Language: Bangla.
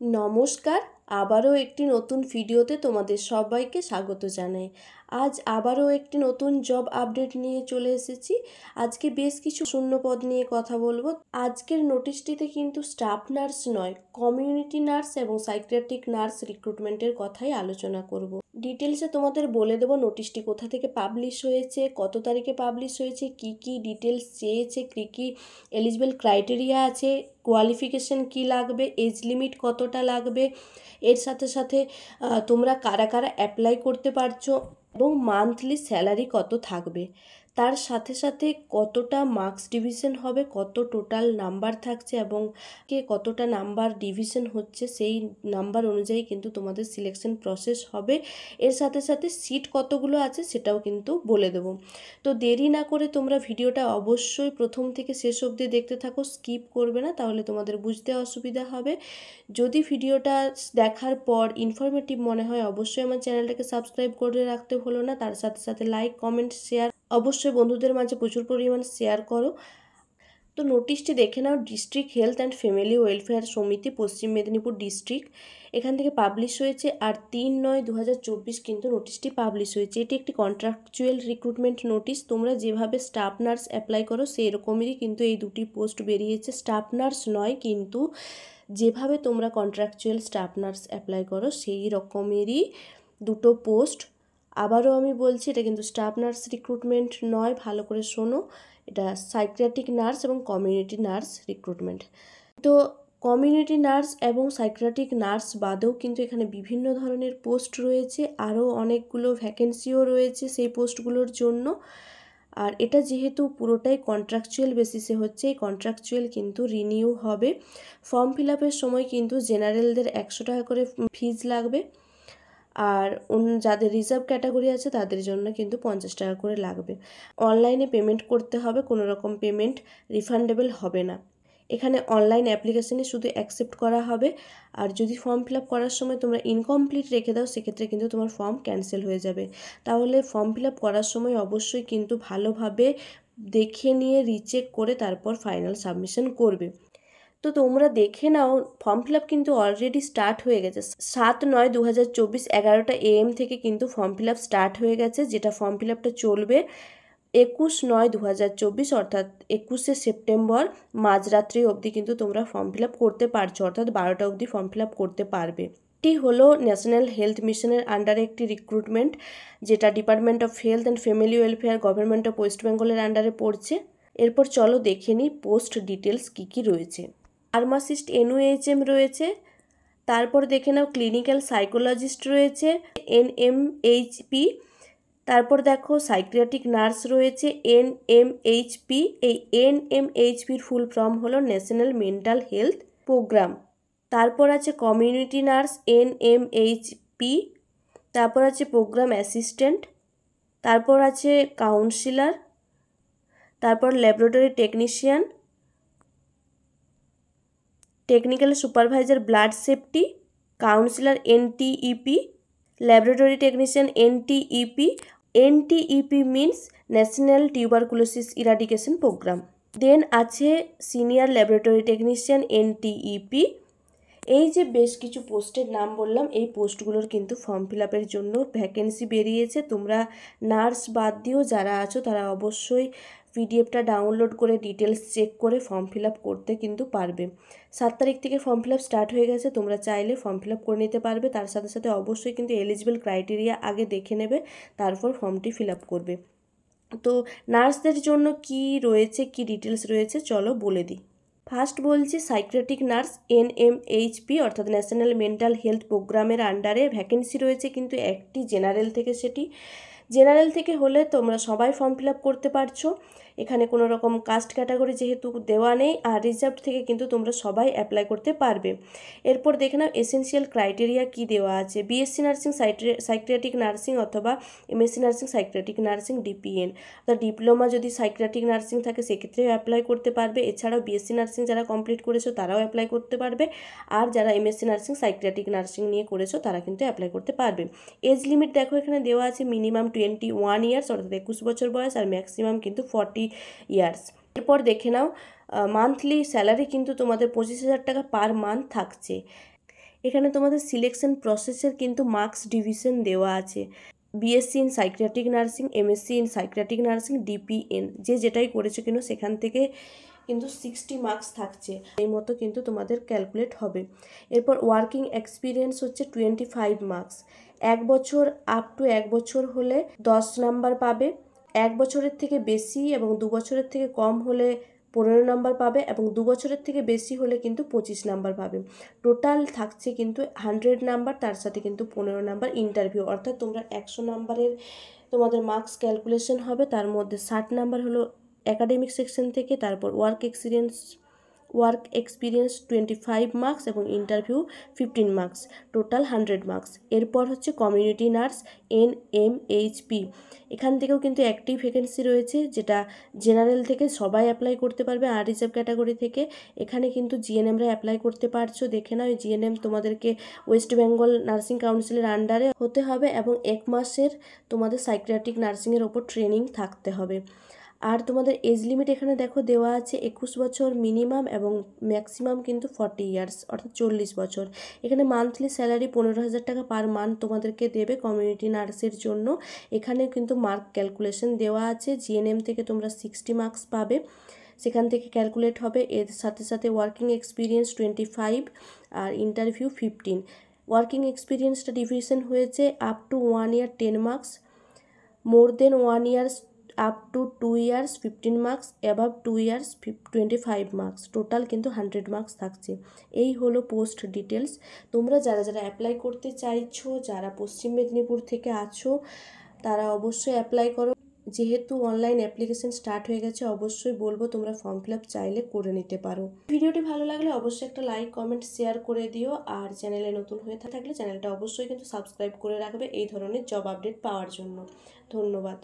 নমস্কার, আবারও একটি নতুন ভিডিওতে তোমাদের সবাইকে স্বাগত জানাই। আজ আবারও একটি নতুন জব আপডেট নিয়ে চলে এসেছি। আজকে বেশ কিছু শূন্য পদ নিয়ে কথা বলবো। আজকের নোটিশটিতে কিন্তু স্টাফ নার্স নয়, কমিউনিটি নার্স এবং সাইকিয়াট্রিক নার্স রিক্রুটমেন্টের কথাই আলোচনা করব। ডিটেলসে তোমাদের বলে দেবো নোটিশটি কোথা থেকে পাবলিশ হয়েছে, কত তারিখে পাবলিশ হয়েছে, কি কি ডিটেলস চেয়েছে, কী কী এলিজিবল ক্রাইটেরিয়া আছে, কোয়ালিফিকেশন কি লাগবে, এজ লিমিট কতটা লাগবে, এর সাথে সাথে তোমরা কারা কারা অ্যাপ্লাই করতে পারছো এবং মান্থলি স্যালারি কত থাকবে, তার সাথে সাথে কতটা মার্কস ডিভিশন হবে, কত টোটাল নাম্বার থাকছে এবং কে কতটা নাম্বার ডিভিশন হচ্ছে সেই নাম্বার অনুযায়ী কিন্তু তোমাদের সিলেকশন প্রসেস হবে। এর সাথে সাথে সিট কতগুলো আছে সেটাও কিন্তু বলে দেবো। তো দেরি না করে তোমরা ভিডিওটা অবশ্যই প্রথম থেকে শেষ অবধি দেখতে থাকো, স্কিপ করবে না, তাহলে তোমাদের বুঝতে অসুবিধা হবে। যদি ভিডিওটা দেখার পর ইনফরমেটিভ মনে হয় অবশ্যই আমার চ্যানেলটাকে সাবস্ক্রাইব করে রাখতে ভুলো না। তার সাথে সাথে লাইক, কমেন্ট, শেয়ার অবশ্যই বন্ধুদের মাঝে প্রচুর পরিমাণ শেয়ার করো। তো নোটিশটি দেখে নাও। District health and family welfare সমিতি, পশ্চিম মেদিনীপুর ডিস্ট্রিক্ট, এখান থেকে পাবলিশ হয়েছে। আর 3/9/2024 কিন্তু নোটিশটি পাবলিশ হয়েছে। এটি একটি কন্ট্রাকচুয়াল রিক্রুটমেন্ট নোটিশ। তোমরা যেভাবে স্টাফ নার্স অ্যাপ্লাই করো সেই রকমেরই কিন্তু এই দুটি পোস্ট বেরিয়েছে। স্টাফ নার্স নয়, কিন্তু যেভাবে তোমরা কন্ট্রাকচুয়াল স্টাফ নার্স অ্যাপ্লাই করো সেই রকমেরই দুটো পোস্ট। আবারও আমি বলছি, এটা কিন্তু স্টাফ নার্স রিক্রুটমেন্ট নয়, ভালো করে শোনো। এটা সাইকিয়াট্রিক নার্স এবং কমিউনিটি নার্স রিক্রুটমেন্ট। তো কমিউনিটি নার্স এবং সাইকিয়াট্রিক নার্স বাদেও কিন্তু এখানে বিভিন্ন ধরনের পোস্ট রয়েছে, আরও অনেকগুলো ভ্যাকেন্সিও রয়েছে সেই পোস্টগুলোর জন্য। আর এটা যেহেতু পুরোটাই কন্ট্রাকচুয়াল বেসিসে হচ্ছে, এই কন্ট্রাকচুয়াল কিন্তু রিনিউ হবে। ফর্ম ফিল আপের সময় কিন্তু জেনারেলদের 100 টাকা করে ফিজ লাগবে, আর যাদের রিজার্ভ ক্যাটাগরি আছে তাদের জন্য কিন্তু 50 টাকা করে লাগবে। অনলাইনে পেমেন্ট করতে হবে, কোনো রকম পেমেন্ট রিফান্ডেবল হবে না। এখানে অনলাইন অ্যাপ্লিকেশানে শুধু অ্যাকসেপ্ট করা হবে। আর যদি ফর্ম ফিল আপ করার সময় তোমরা ইনকমপ্লিট রেখে দাও সেক্ষেত্রে কিন্তু তোমার ফর্ম ক্যান্সেল হয়ে যাবে। তাহলে ফর্ম ফিল আপ করার সময় অবশ্যই কিন্তু ভালোভাবে দেখে নিয়ে রিচেক করে তারপর ফাইনাল সাবমিশন করবে। তো তোমরা দেখে নাও, ফর্ম ফিল আপ কিন্তু অলরেডি স্টার্ট হয়ে গেছে। 7/9/2024 11টা AM থেকে কিন্তু ফর্ম ফিল আপ স্টার্ট হয়ে গেছে, যেটা ফর্ম ফিল আপটা চলবে 21/9/2024 অর্থাৎ 21শে সেপ্টেম্বর মাঝরাত্রি অবধি কিন্তু তোমরা ফর্ম ফিল আপ করতে পারছো, অর্থাৎ 12টা অবধি ফর্ম ফিল আপ করতে পারবে। এটি হলো ন্যাশনাল হেলথ মিশনের আন্ডারে একটি রিক্রুটমেন্ট, যেটা department of health and family welfare government of West বেঙ্গলের আন্ডারে পড়ছে। এরপর চলো দেখে নিই পোস্ট ডিটেলস কী কী রয়েছে। ফার্মাসিস্ট NUHM রয়েছে, তারপর দেখে নাও ক্লিনিক্যাল সাইকোলজিস্ট রয়েছে NMHP, তারপর দেখো সাইকিয়াট্রিক নার্স রয়েছে NMHP। এই NMHPর ফুল ফর্ম হলো ন্যাশনাল মেন্টাল হেলথ প্রোগ্রাম। তারপর আছে কমিউনিটি নার্স NMHP, তারপর আছে প্রোগ্রাম অ্যাসিস্ট্যান্ট, তারপর আছে কাউন্সিলার, তারপর laboratory technician, technical supervisor blood safety, counsellor NTEP, laboratory technician NTEP। NTEP means national tuberculosis eradication programme. Then আছে সিনিয়র ল্যাবরেটরি টেকনিশিয়ান NTEP। এই যে বেশ কিছু পোস্টের নাম বললাম, এই পোস্টগুলোর কিন্তু ফর্ম ফিল আপের জন্য ভ্যাকেন্সি বেরিয়েছে। তোমরা নার্স বাদ দিয়েও যারা আছো তারা অবশ্যই PDFটা ডাউনলোড করে ডিটেলস চেক করে ফর্ম ফিল আপ করতে কিন্তু পারবে। 7 তারিখ থেকে ফর্ম ফিল আপ স্টার্ট হয়ে গেছে, তোমরা চাইলে ফর্ম ফিল আপ করে নিতে পারবে। তার সাথে সাথে অবশ্যই কিন্তু এলিজিবল ক্রাইটেরিয়া আগে দেখে নেবে, তারপর ফর্মটি ফিল আপ করবে। তো নার্সদের জন্য কি রয়েছে, কি ডিটেলস রয়েছে চলো বলে দিই। ফার্স্ট বলছি সাইকিয়াট্রিক নার্স NMHP অর্থাৎ ন্যাশনাল মেন্টাল হেলথ প্রোগ্রামের আন্ডারে ভ্যাকেন্সি রয়েছে কিন্তু একটি জেনারেল থেকে। সেটি জেনারেল থেকে হলে তোমরা সবাই ফর্ম ফিল আপ করতে পারছো, এখানে কোনো রকম কাস্ট ক্যাটাগরি যেহেতু দেওয়া নেই। আর রিজার্ভ থেকে কিন্তু তোমরা সবাই অ্যাপ্লাই করতে পারবে। এরপর দেখে নাও এসেনশিয়াল ক্রাইটেরিয়া কি দেওয়া আছে। BSc নার্সিং সাইকিয়াট্রিক নার্সিং অথবা MSc nursing psychiatric nursing DPN, অর্থাৎ ডিপ্লোমা যদি সাইকিয়াট্রিক নার্সিং থাকে সেক্ষেত্রেও অ্যাপ্লাই করতে পারবে। এছাড়াও BSc নার্সিং যারা কমপ্লিট করেছো তারাও অ্যাপ্লাই করতে পারবে, আর যারা MSc নার্সিং সাইকিয়াট্রিক নার্সিং নিয়ে করেছো তারা কিন্তু অ্যাপ্লাই করতে পারবে। এজ লিমিট দেখো এখানে দেওয়া আছে মিনিমাম 21 ইয়ার্স অর্থাৎ 21 বছর বয়স, আর ম্যাক্সিমাম কিন্তু 40 ইয়ার্স। এরপর দেখে নাও মান্থলি স্যালারি কিন্তু তোমাদের 25,000 টাকা পার মান্থ থাকছে। এখানে তোমাদের সিলেকশন প্রসেসের কিন্তু মার্কস ডিভিশন দেওয়া আছে। BSc in psychiatric nursing, MSc in psychiatric nursing, DPN যে যেটাই করেছো কিনো সেখান থেকে কিন্তু 60 মার্কস থাকছে, এই মতো কিন্তু তোমাদের ক্যালকুলেট হবে। এরপর ওয়ার্কিং এক্সপিরিয়েন্স হচ্ছে 25 মার্কস। 1 বছর আপ টু 1 বছর হলে 10 নাম্বার পাবে, 1 বছরের থেকে বেশি এবং 2 বছরের থেকে কম হলে 15 নাম্বার পাবে এবং 2 বছরের থেকে বেশি হলে কিন্তু 25 নাম্বার পাবে। টোটাল থাকছে কিন্তু 100 নাম্বার, তার সাথে কিন্তু 15 নাম্বার ইন্টারভিউ, অর্থাৎ তোমরা 100 নাম্বারের তোমাদের মার্কস ক্যালকুলেশন হবে, তার মধ্যে 60 নাম্বার হলো একাডেমিক সেকশন থেকে, তারপর ওয়ার্ক এক্সপিরিয়েন্স 25 মার্কস এবং ইন্টারভিউ 15 মার্কস, টোটাল 100 মার্কস। এরপর হচ্ছে কমিউনিটি নার্স NMHP, এখান থেকেও কিন্তু একটি ভ্যাকেন্সি রয়েছে, যেটা জেনারেল থেকে সবাই অ্যাপ্লাই করতে পারবে, আর রিজার্ভ ক্যাটাগরি থেকে এখানে কিন্তু জিএনএমরা অ্যাপ্লাই করতে পারছো। দেখে নাও, জিএনএম তোমাদেরকে ওয়েস্ট বেঙ্গল নার্সিং কাউন্সিলের আন্ডারে হতে হবে এবং 1 মাসের তোমাদের সাইকিয়াট্রিক নার্সিংয়ের ওপর ট্রেনিং থাকতে হবে। আর তোমাদের এজ লিমিট এখানে দেখো দেওয়া আছে 21 বছর মিনিমাম এবং ম্যাক্সিমাম কিন্তু 40 ইয়ার্স, অর্থাৎ 40 বছর। এখানে মান্থলি স্যালারি 15,000 টাকা পার মান্থ তোমাদেরকে দেবে কমিউনিটি নার্সের জন্য। এখানে কিন্তু মার্ক ক্যালকুলেশন দেওয়া আছে, জিএনএম থেকে তোমরা 60 মার্কস পাবে, সেখান থেকে ক্যালকুলেট হবে। এর সাথে সাথে ওয়ার্কিং এক্সপিরিয়েন্স 25 আর ইন্টারভিউ 15। ওয়ার্কিং এক্সপিরিয়েন্সটা ডিভিশন হয়েছে up to 1 year 10 marks, more than 1 years up to 2 years 15 marks, above 2 years 25 marks, total কিন্তু 100 মার্কস থাকছে। এই হলো পোস্ট ডিটেলস। তোমরা যারা যারা অ্যাপ্লাই করতে চাইছো, যারা পশ্চিম মেদিনীপুর থেকে আছো, তারা অবশ্যই অ্যাপ্লাই করো। যেহেতু অনলাইন অ্যাপ্লিকেশন স্টার্ট হয়ে গেছে, অবশ্যই বলবো তোমরা ফর্ম ফিল আপ চাইলে করে নিতে পারো। ভিডিওটি ভালো লাগলে অবশ্যই একটা লাইক কমেন্ট শেয়ার করে দিও, আর চ্যানেলে নতুন হয়ে থাকলে চ্যানেলটা অবশ্যই কিন্তু সাবস্ক্রাইব করে রাখবে এই ধরনের জব আপডেট পাওয়ার জন্য। ধন্যবাদ।